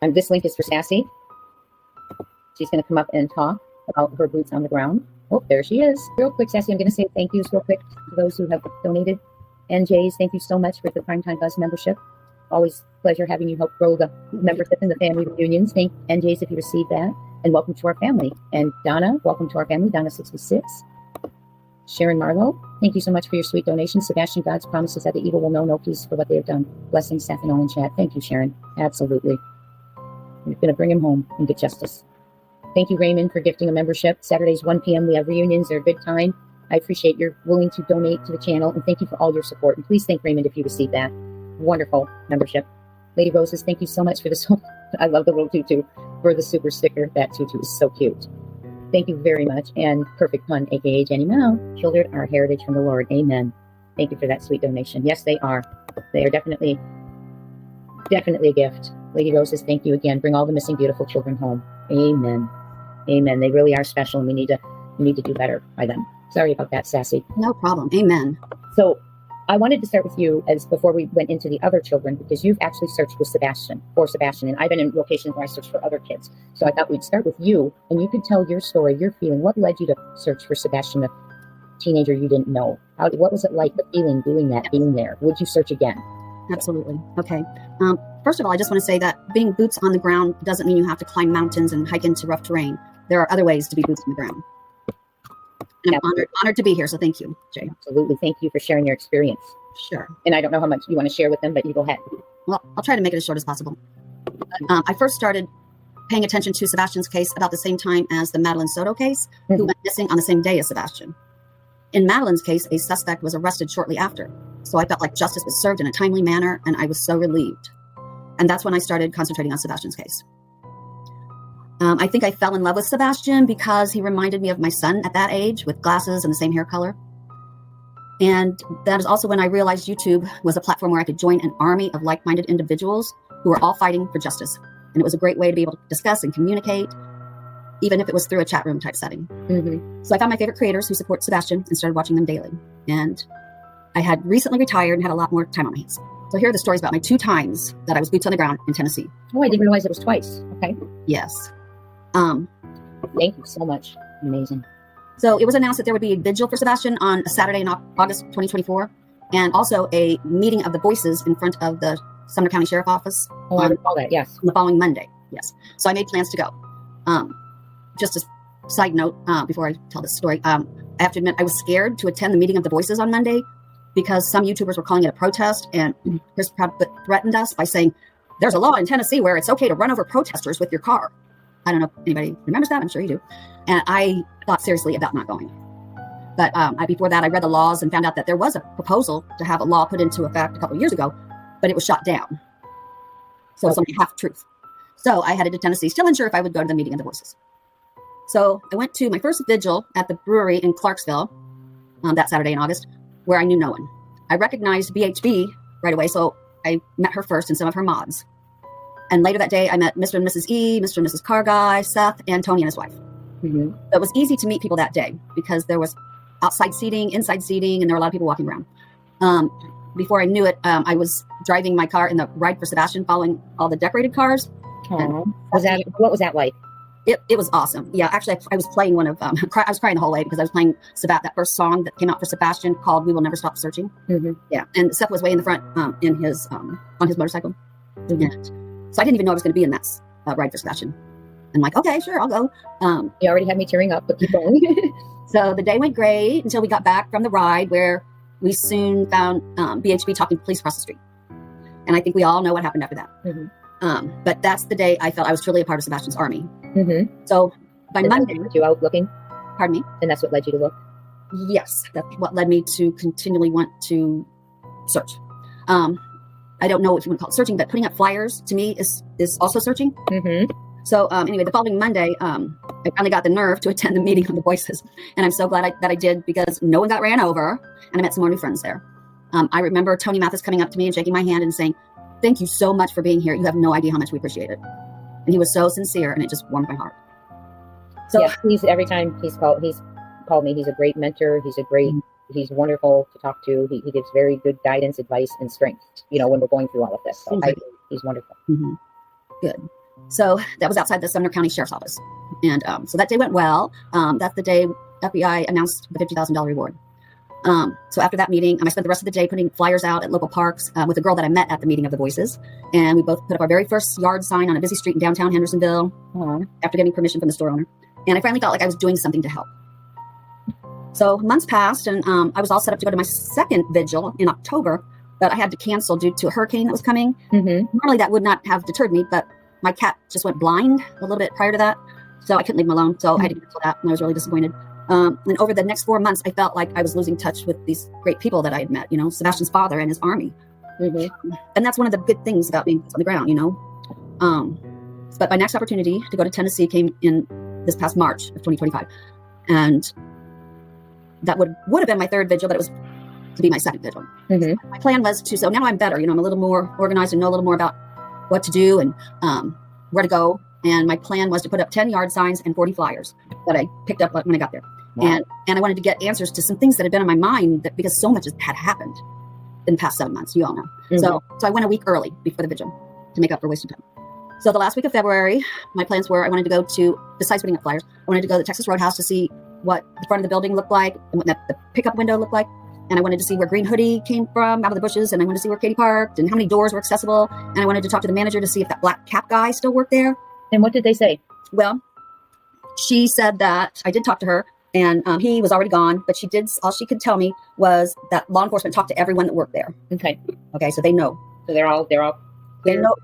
And this link is for Sassy. She's going to come up and talk about her boots on the ground. Oh, there she is. Real quick, Sassy, I'm going to say thank yous real quick to those who have donated. NJs, thank you so much for the Primetime Buzz membership. Always pleasure having you help grow the membership in the family reunions. Thank NJs if you received that. And welcome to our family. And Donna, welcome to our family. Donna 66. Sharon Marlowe, thank you so much for your sweet donation. Sebastian, God's promises that the evil will know no peace for what they have done. Blessings, Safino and Chad. Thank you, Sharon. Absolutely. We're going to bring him home and get justice. Thank you, Raymond, for gifting a membership. Saturdays, 1 p.m. We have reunions. They're a good time. I appreciate you're willing to donate to the channel. And thank you for all your support. And please thank Raymond if you received that. Wonderful membership. Lady Roses, thank you so much for this. I love the little tutu for the super sticker. That tutu is so cute. Thank you very much. And Perfect Pun, aka Jenny Mao. Children are heritage from the Lord. Amen. Thank you for that sweet donation. Yes, they are. They are definitely a gift. Lady Roses, thank you again. Bring all the missing beautiful children home. Amen. Amen. They really are special, and we need to do better by them. Sorry about that, Sassy. No problem. Amen. So I wanted to start with you as before we went into the other children, because you've actually searched with Sebastian, and I've been in locations where I searched for other kids. So I thought we'd start with you, and you could tell your story, your feeling. What led you to search for Sebastian, a teenager you didn't know? What was it like, the feeling, doing that, being there? Would you search again? Absolutely. Okay. First of all, I just want to say that being boots on the ground doesn't mean you have to climb mountains and hike into rough terrain. There are other ways to be boots on the ground. And I'm honored to be here, so thank you, Jay. Absolutely. Thank you for sharing your experience. Sure. And I don't know how much you want to share with them, but you go ahead. Well, I'll try to make it as short as possible. I first started paying attention to Sebastian's case about the same time as the Madeline Soto case, who went missing on the same day as Sebastian. In Madeline's case, a suspect was arrested shortly after. So I felt like justice was served in a timely manner, and I was so relieved. And that's when I started concentrating on Sebastian's case. I think I fell in love with Sebastian because he reminded me of my son at that age, with glasses and the same hair color. And that is also when I realized YouTube was a platform where I could join an army of like-minded individuals who were all fighting for justice. And it was a great way to be able to discuss and communicate, even if it was through a chat room type setting. So I found my favorite creators who support Sebastian and started watching them daily. And I had recently retired and had a lot more time on my hands. So here are the stories about my 2 times that I was boots on the ground in Tennessee. Oh, I didn't realize it was twice. Okay. Yes. Thank you so much. Amazing. So it was announced that there would be a vigil for Sebastian on a Saturday in August 2024, and also a meeting of the voices in front of the Sumner County Sheriff Office. Oh, I recall that, yes. On the following Monday, yes. So I made plans to go. Just a side note, before I tell this story, I have to admit I was scared to attend the meeting of the voices on Monday because some YouTubers were calling it a protest, and Chris Pratt threatened us by saying, there's a law in Tennessee where it's okay to run over protesters with your car. I don't know if anybody remembers that. I'm sure you do. And I thought seriously about not going. But before that, I read the laws and found out that there was a proposal to have a law put into effect a couple of years ago, but it was shot down. So it's only half truth. So I headed to Tennessee, still unsure if I would go to the meeting of the voices. So I went to my first vigil at the brewery in Clarksville that Saturday in August, where I knew no one. I recognized BHB right away, so I met her first and some of her mods. And later that day, I met Mr. and Mrs. E, Mr. and Mrs. Car Guy, Seth, and Tony and his wife. So it was easy to meet people that day because there was outside seating, inside seating, and there were a lot of people walking around. Before I knew it, I was driving my car in the Ride for Sebastian, following all the decorated cars. What was that like? It was awesome. Yeah, actually, I was playing one of, I was crying the whole way because I was playing that first song that came out for Sebastian called We Will Never Stop Searching. Yeah, and Seth was way in the front in his on his motorcycle. So I didn't even know I was going to be in that Ride for Sebastian. I'm like, okay, sure, I'll go. You already had me tearing up, but keep going. So the day went great until we got back from the ride, where we soon found BHB talking to police across the street. And I think we all know what happened after that. But that's the day I felt I was truly a part of Sebastian's army. So by Monday, you out looking? Pardon me? And that's what led you to look? Yes, that's what led me to continually want to search. I don't know if you want to call it searching, but putting up flyers to me is also searching. So anyway, the following Monday, I finally got the nerve to attend the meeting of the voices. And I'm so glad that I did, because no one got ran over, and I met some more new friends there. I remember Tony Mathis coming up to me and shaking my hand and saying, thank you so much for being here. You have no idea how much we appreciate it. And he was so sincere, and it just warmed my heart. So yeah, every time he's called me, he's a great mentor. He's wonderful to talk to. He gives very good guidance, advice, and strength, when we're going through all of this. So he's wonderful. Good. So that was outside the Sumner County Sheriff's Office. And so that day went well. That's the day FBI announced the $50,000 reward. So after that meeting, I spent the rest of the day putting flyers out at local parks with a girl that I met at the meeting of the Voices. And we both put up our very first yard sign on a busy street in downtown Hendersonville after getting permission from the store owner. And I finally felt like I was doing something to help. So months passed, and I was all set up to go to my second vigil in October, but I had to cancel due to a hurricane that was coming. Normally that would not have deterred me, but my cat just went blind a little bit prior to that. So I couldn't leave him alone. So I had to cancel that, and I was really disappointed. And over the next 4 months, I felt like I was losing touch with these great people that I had met, Sebastian's father and his army. And that's one of the good things about being on the ground, But my next opportunity to go to Tennessee came in this past March of 2025. And that would have been my third vigil, but it was to be my second vigil. My plan was so now I'm better, I'm a little more organized and know a little more about what to do and where to go. And my plan was to put up 10 yard signs and 40 flyers that I picked up when I got there. Wow. And I wanted to get answers to some things that had been on my mind because so much had happened in the past 7 months, you all know. So I went a week early before the vigil to make up for wasted time. So the last week of February, my plans were I wanted to go to, besides putting up flyers, I wanted to go to the Texas Roadhouse to see what the front of the building looked like and what the pickup window looked like. And I wanted to see where Green Hoodie came from out of the bushes. And I wanted to see where Katie parked and how many doors were accessible. And I wanted to talk to the manager to see if that black cap guy still worked there. And what did they say? Well, she said that I did talk to her and he was already gone, but all she could tell me was that law enforcement talked to everyone that worked there. Okay. So they know. So they're all they know.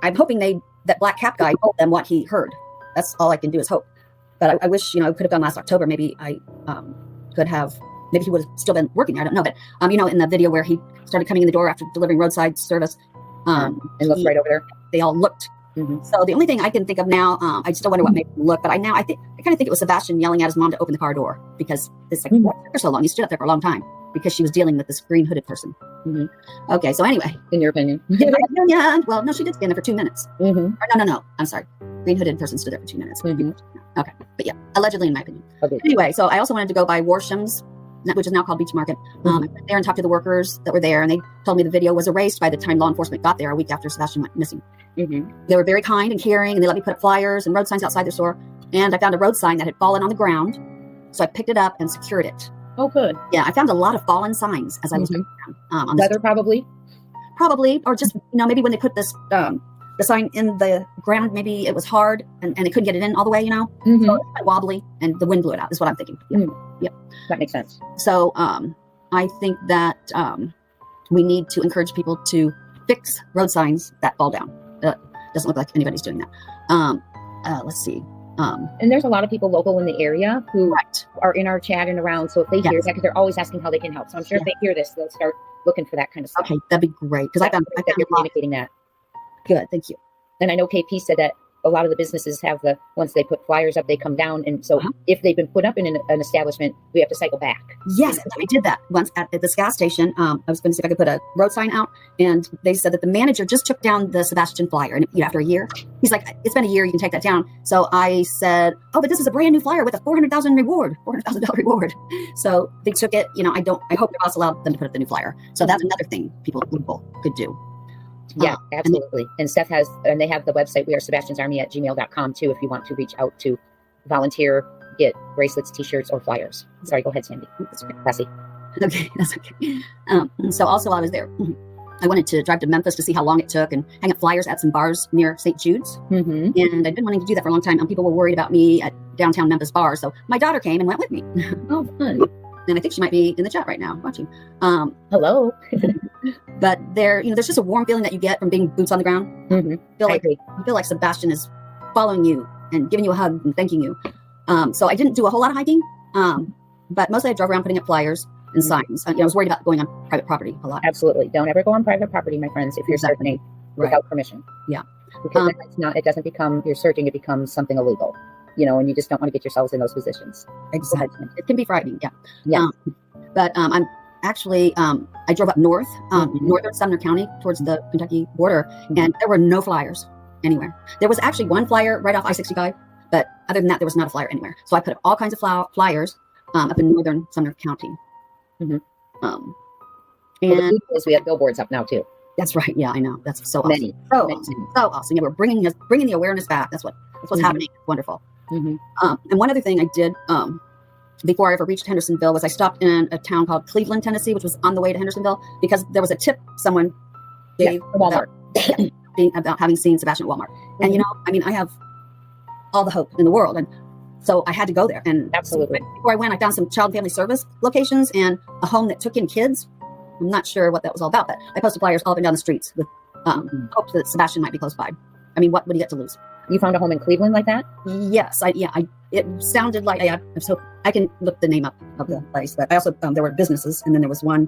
I'm hoping that black cap guy told them what he heard. That's all I can do is hope. But I wish, I could have done last October. Maybe I could have, maybe he would have still been working there. I don't know. But, in the video where he started coming in the door after delivering roadside service. And looked right over there. They all looked. So the only thing I can think of now, I still wonder what made him look, but I kind of think it was Sebastian yelling at his mom to open the car door because it's like, what took her so long? He stood up there for a long time because she was dealing with this green hooded person. Okay. So anyway, in your opinion, well, no, she did stand there for 2 minutes. Or no. I'm sorry. Green hooded person stood there for 2 minutes. Okay. But yeah, allegedly in my opinion. Okay. Anyway, so I also wanted to go by Warsham's, which is now called Beach Market. I went there and talked to the workers that were there, and they told me the video was erased by the time law enforcement got there a week after Sebastian went missing. They were very kind and caring, and they let me put up flyers and road signs outside their store. And I found a road sign that had fallen on the ground, so I picked it up and secured it. Oh, good. Yeah, I found a lot of fallen signs as I was on weather, probably, or just maybe when they put this the sign in the ground, maybe it was hard and they couldn't get it in all the way. So it was quite wobbly, and the wind blew it out. Is what I'm thinking. Yep, that makes sense. So I think that we need to encourage people to fix road signs that fall down. Doesn't look like anybody's doing that. Let's see. And there's a lot of people local in the area who are in our chat and around. So if they hear that, because they're always asking how they can help. So I'm sure if they hear this, they'll start looking for that kind of stuff. Okay, that'd be great. Because I found you're communicating that. Good, thank you. And I know KP said that a lot of the businesses have once they put flyers up, they come down. And so if they've been put up in an establishment, we have to cycle back. Yes, I did that once at this gas station. I was going to see if I could put a road sign out. And they said that the manager just took down the Sebastian flyer. And after a year, he's like, it's been a year, you can take that down. So I said, oh, but this is a brand new flyer with a $400,000 reward. So they took it. I hope the boss allowed them to put up the new flyer. So that's another thing people could do. Yeah, absolutely. And Steph and they have the website, wearesebastiansarmy@gmail.com too, if you want to reach out to volunteer, get bracelets, t-shirts, or flyers. Sorry, go ahead, Sandy. Sassy. Okay, that's okay. So also while I was there, I wanted to drive to Memphis to see how long it took and hang up flyers at some bars near St. Jude's. And I'd been wanting to do that for a long time. And people were worried about me at downtown Memphis bars. So my daughter came and went with me. Oh, fun. And I think she might be in the chat right now watching. Hello. But there's just a warm feeling that you get from being boots on the ground. You feel like Sebastian is following you and giving you a hug and thanking you. So I didn't do a whole lot of hiking, but mostly I drove around putting up flyers and signs. I was worried about going on private property a lot. Absolutely. Don't ever go on private property, my friends, if you're searching without permission. Yeah. Because it doesn't become, you're searching, it becomes something illegal. And you just don't want to get yourselves in those positions. Exactly. It can be frightening. Yeah. But I'm actually, I drove up north, northern Sumner County towards the Kentucky border, and there were no flyers anywhere. There was actually one flyer right off I-65, but other than that, there was not a flyer anywhere. So I put up all kinds of flyers up in northern Sumner County. And we have billboards up now too. That's right. Yeah, I know. That's so awesome. Many. So Many. awesome. So awesome. Yeah, we're bringing the awareness back. That's what's happening. It's wonderful. Mhm. And one other thing I did before I ever reached Hendersonville was I stopped in a town called Cleveland, Tennessee, which was on the way to Hendersonville, because there was a tip someone gave Walmart. about having seen Sebastian at Walmart. And you know, I mean, I have all the hope in the world, and so I had to go there. And Absolutely. before I went, I found some child and family service locations and a home that took in kids. I'm not sure what that was all about, but I posted flyers all up and down the streets with hopes that Sebastian might be close by. I mean, what do you get to lose? You found a home in Cleveland like that? Yes, it sounded like so I can look the name up of the place, but I also there were businesses, and then there was one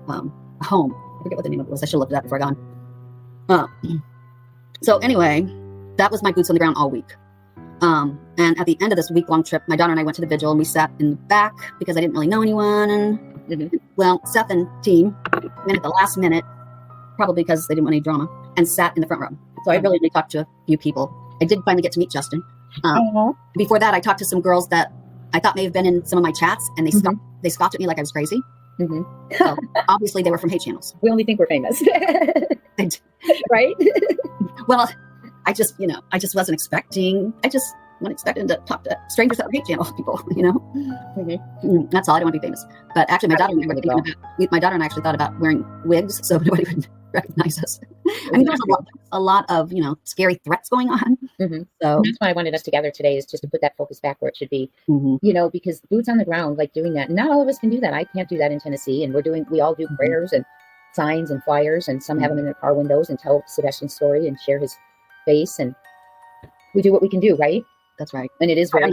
a home. I forget what the name of it was. I should have looked it up before I gone. So anyway, that was my boots on the ground all week. And at the end of this week-long trip, my daughter and I went to the vigil, and we sat in the back because I didn't really know anyone. And well, Seth and team went at the last minute, probably because they didn't want any drama, and sat in the front row. So I really only talked to a few people. I did finally get to meet Justin. Before that, I talked to some girls that I thought may have been in some of my chats, and they scoffed at me like I was crazy. So obviously, they were from hate channels. We only think we're famous, right? Well, I just wasn't expecting. I just wasn't expecting to talk to strangers that were hate channel people. You know, that's all. I don't want to be famous. But actually, my daughter and I actually thought about wearing wigs so nobody would recognize us. I mean, there's a lot of scary threats going on. So that's why I wanted us together today, is just to put that focus back where it should be. Because boots on the ground, like doing that. Not all of us can do that. I can't do that in Tennessee, and we all do prayers and signs and flyers, and some have them in their car windows and tell Sebastian's story and share his face, and we do what we can do, right? That's right. And it is very.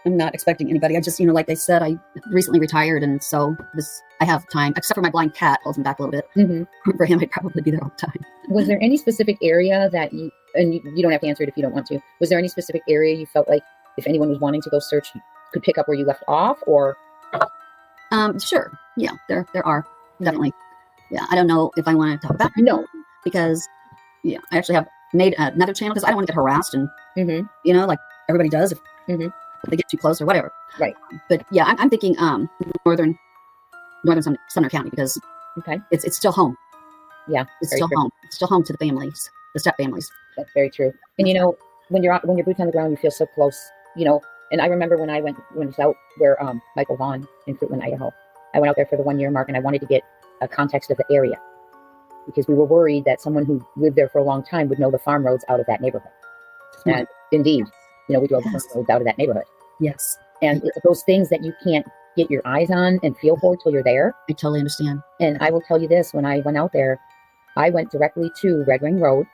I'm not expecting anybody. I just, like they said, I recently retired, and so I have time, except for my blind cat holds me back a little bit. For him, I'd probably be there all the time. Was there any specific area that you don't have to answer it if you don't want to, was there any specific area you felt like if anyone was wanting to go search, you could pick up where you left off, or? Sure. Yeah, there are definitely. Yeah, I don't know if I want to talk about it. No, because I actually have made another channel because I don't want to get harassed, and like everybody does if they get too close or whatever. Right. But yeah, I'm thinking northern Sumner County, because it's still home. Yeah, it's still home. It's still home to the families, the step families. That's very true. And when you're boots on the ground, you feel so close. And I remember when I went out where Michael Vaughn in Fruitland, Idaho. I went out there for the 1 year mark, and I wanted to get a context of the area, because we were worried that someone who lived there for a long time would know the farm roads out of that neighborhood. And indeed, we drove the farm roads out of that neighborhood. Yes. And it's those things that you can't get your eyes on and feel for till you're there. I totally understand. And I will tell you this, when I went out there, I went directly to Red Ring Road,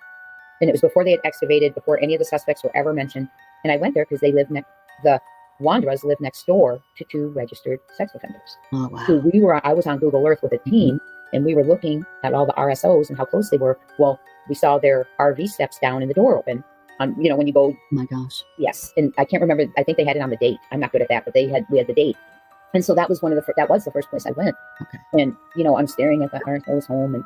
and it was before they had excavated, before any of the suspects were ever mentioned. And I went there because the Wandras live next door to 2 registered sex offenders. Oh, wow. So I was on Google Earth with a team, and we were looking at all the RSOs and how close they were. Well, we saw their RV steps down and the door open. When you go. Oh my gosh. Yes. And I can't remember. I think they had it on the date. I'm not good at that, but we had the date. And so that was the first place I went. Okay. And, I'm staring at the RSO's home, and,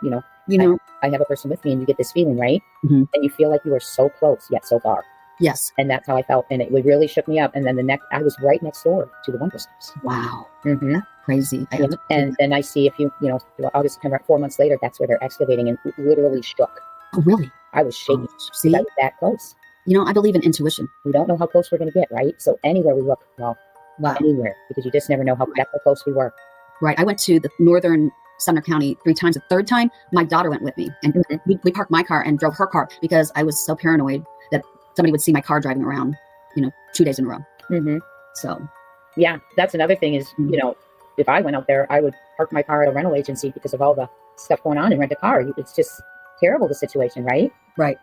I have a person with me, and you get this feeling, right? And you feel like you are so close, yet so far. Yes. And that's how I felt. And it really shook me up. And then I was right next door to the Wondrous house. Wow. Crazy. And then I see August, September, 4 months later, that's where they're excavating, and literally shook. Oh, really? I was shaking. See? I was that close. I believe in intuition. We don't know how close we're going to get, right? So anywhere we look, wow. Anywhere, because you just never know how close we were. Right. I went to the northern Sumner County 3 times. The third time, my daughter went with me, and we parked my car and drove her car because I was so paranoid that somebody would see my car driving around, 2 days in a row. So, yeah, that's another thing is, if I went out there, I would park my car at a rental agency because of all the stuff going on and rent a car. It's just terrible, the situation, right? Right.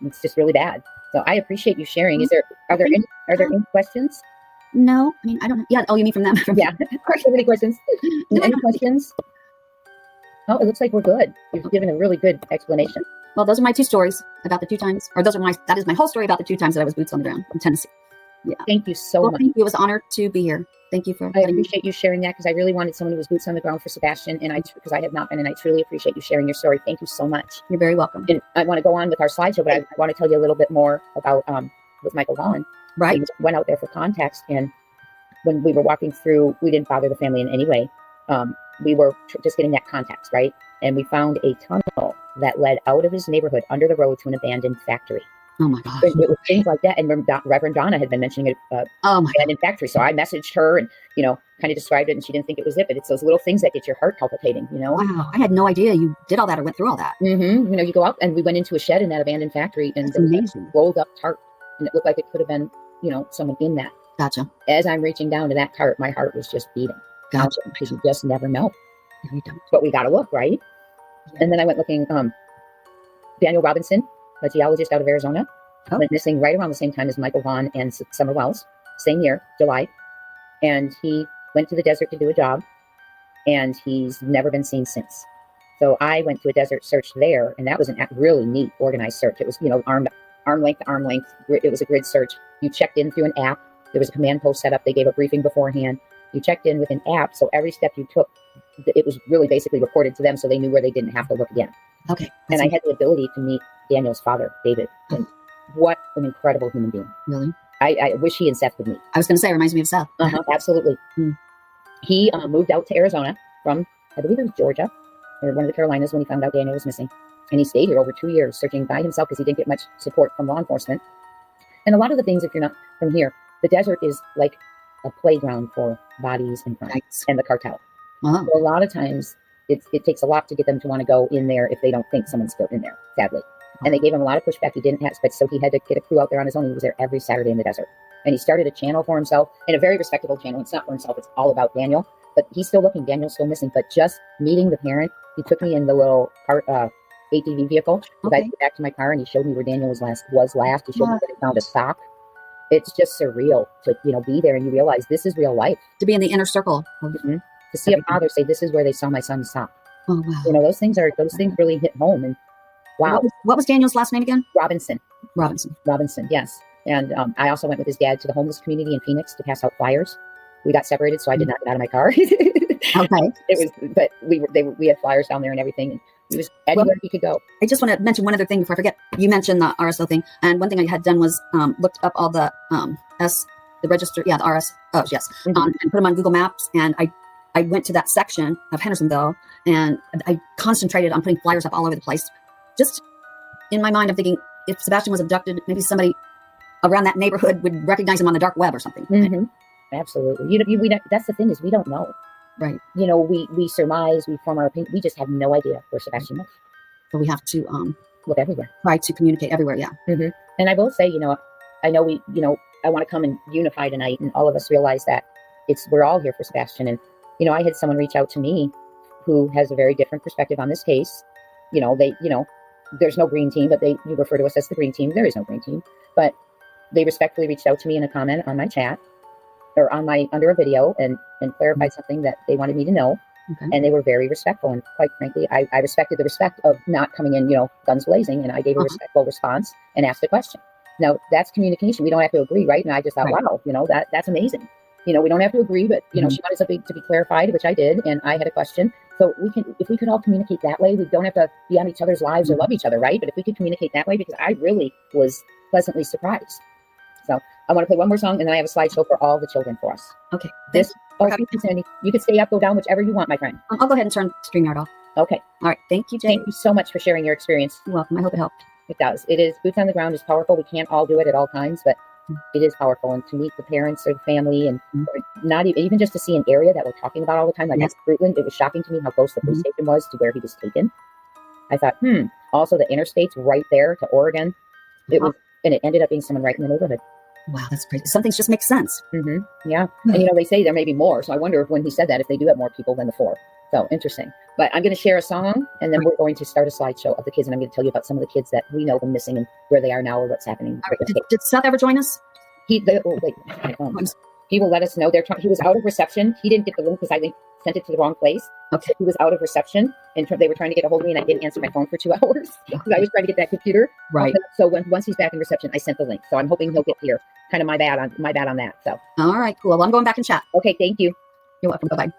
It's just really bad. So I appreciate you sharing. Are there any questions? No, I mean, I don't know. Yeah. Oh, you mean from them? Yeah. Are there any questions? Any questions? Oh, it looks like we're good. You've given a really good explanation. Well, those are my 2 stories about the 2 times, or that is my whole story about the 2 times that I was boots on the ground in Tennessee. Yeah. Thank you so much. Thank you. It was an honor to be here. Thank you for. I appreciate you sharing that, because I really wanted someone who was boots on the ground for Sebastian, and because I have not been, and I truly appreciate you sharing your story. Thank you so much. You're very welcome. And I want to go on with our slideshow, but I want to tell you a little bit more about with Michael Vaughn. Right. We went out there for context, and when we were walking through, we didn't bother the family in any way. We were just getting that context, right? and we found a tunnel that led out of his neighborhood under the road to an abandoned factory. Oh my gosh. It was things like that. And Reverend Donna had been mentioning it, Oh my abandoned factory. So I messaged her and, kind of described it, and she didn't think it was it, but it's those little things that get your heart palpitating, Wow. I had no idea you did all that or went through all that. You go out, and we went into a shed in that abandoned factory, and That's there was amazing. a rolled up tarp, and it looked like it could have been, someone in that. Gotcha. As I'm reaching down to that tarp, my heart was just beating. Gotcha. Because you just never know. You don't. But we got to look, right? Yeah. And then I went looking, Daniel Robinson, a geologist out of Arizona, went missing right around the same time as Michael Vaughn and Summer Wells, same year, July. And he went to the desert to do a job, and he's never been seen since. So I went to a desert search there, and that was a really neat, organized search. It was, arm length to arm length. It was a grid search. You checked in through an app. There was a command post set up. They gave a briefing beforehand. You checked in with an app, so every step you took, it was really basically reported to them, so they knew where they didn't have to look again. Okay. And I had the ability to meet Daniel's father, David. And what an incredible human being. Really? I wish he and Seth would meet. I was going to say, it reminds me of Seth. Absolutely. He moved out to Arizona from, I believe it was Georgia, or one of the Carolinas, when he found out Daniel was missing. And he stayed here over 2 years, searching by himself because he didn't get much support from law enforcement. And a lot of the things, if you're not from here, the desert is like a playground for bodies and crime and the cartel. Wow. So a lot of times, it takes a lot to get them to want to go in there if they don't think someone's still in there, sadly. And they gave him a lot of pushback. He didn't have, but so he had to get a crew out there on his own. He was there every Saturday in the desert. And he started a channel for himself, and a very respectable channel. It's not for himself. It's all about Daniel. But he's still looking. Daniel's still missing. But just meeting the parent, he took me in the little ATV vehicle. I went back to my car, and he showed me where Daniel was last. He showed me that he found a sock. It's just surreal to be there, and you realize this is real life. To be in the inner circle. To see a father say, "This is where they saw my son's sock." Oh wow. Those things really hit home. And wow. What was Daniel's last name again? Robinson. Robinson. Yes. And I also went with his dad to the homeless community in Phoenix to pass out flyers. We got separated, so I did not get out of my car. Okay. But we had flyers down there and everything. And he was anywhere he could go. I just want to mention one other thing before I forget. You mentioned the RSO thing, and one thing I had done was looked up all the the register, the RSOs, yes, and put them on Google Maps. And I went to that section of Hendersonville, and I concentrated on putting flyers up all over the place. Just in my mind, I'm thinking, if Sebastian was abducted, maybe somebody around that neighborhood would recognize him on the dark web or something. Absolutely. That's the thing, is we don't know. Right. We surmise, we form our opinion. We just have no idea where Sebastian was. So we have to look everywhere. Try to communicate everywhere. Yeah. And I will say, I know I want to come and unify tonight, and all of us realize that we're all here for Sebastian. And I had someone reach out to me who has a very different perspective on this case. There's no green team, but you refer to us as the green team. There is no green team, but they respectfully reached out to me in a comment on my chat or under a video and clarified something that they wanted me to know. Okay. And they were very respectful. And quite frankly, I respected the respect of not coming in, guns blazing. And I gave a respectful response and asked a question. Now, that's communication. We don't have to agree, right? And I just thought, wow, that's amazing. We don't have to agree, but, she wanted something to be clarified, which I did. And I had a question. So if we could all communicate that way, we don't have to be on each other's lives or love each other, right? But if we could communicate that way, because I really was pleasantly surprised. So I want to play one more song, and then I have a slideshow for all the children for us. Okay. Thank you, Sandy. You can stay up, go down, whichever you want, my friend. I'll go ahead and turn StreamYard off. Okay. All right. Thank you, Jay. Thank you so much for sharing your experience. You're welcome. I hope it helped. It does. It is. Boots on the ground is powerful. We can't all do it at all times, but it is powerful. And to meet the parents or the family, and not even just to see an area that we're talking about all the time, like Fruitland, it was shocking to me how close the police station was to where he was taken. I thought, Also, the interstate's right there to Oregon. It was, and it ended up being someone right in the neighborhood. Wow, that's crazy. Some things just make sense. Yeah. And, they say there may be more. So I wonder if when he said that, if they do have more people than the 4. So interesting. But I'm going to share a song, and then we're going to start a slideshow of the kids. And I'm going to tell you about some of the kids that we know them missing and where they are now or what's happening. Right. Did Seth ever join us? He will let us know. He was out of reception. He didn't get the link because I sent it to the wrong place. Okay. He was out of reception, and they were trying to get a hold of me, and I didn't answer my phone for 2 hours because I was trying to get that computer. Right. So once he's back in reception, I sent the link. So I'm hoping he'll get here. Kind of my bad on that. So. All right, cool. Well, I'm going back and chat. Okay. Thank you. You're welcome. Bye-bye.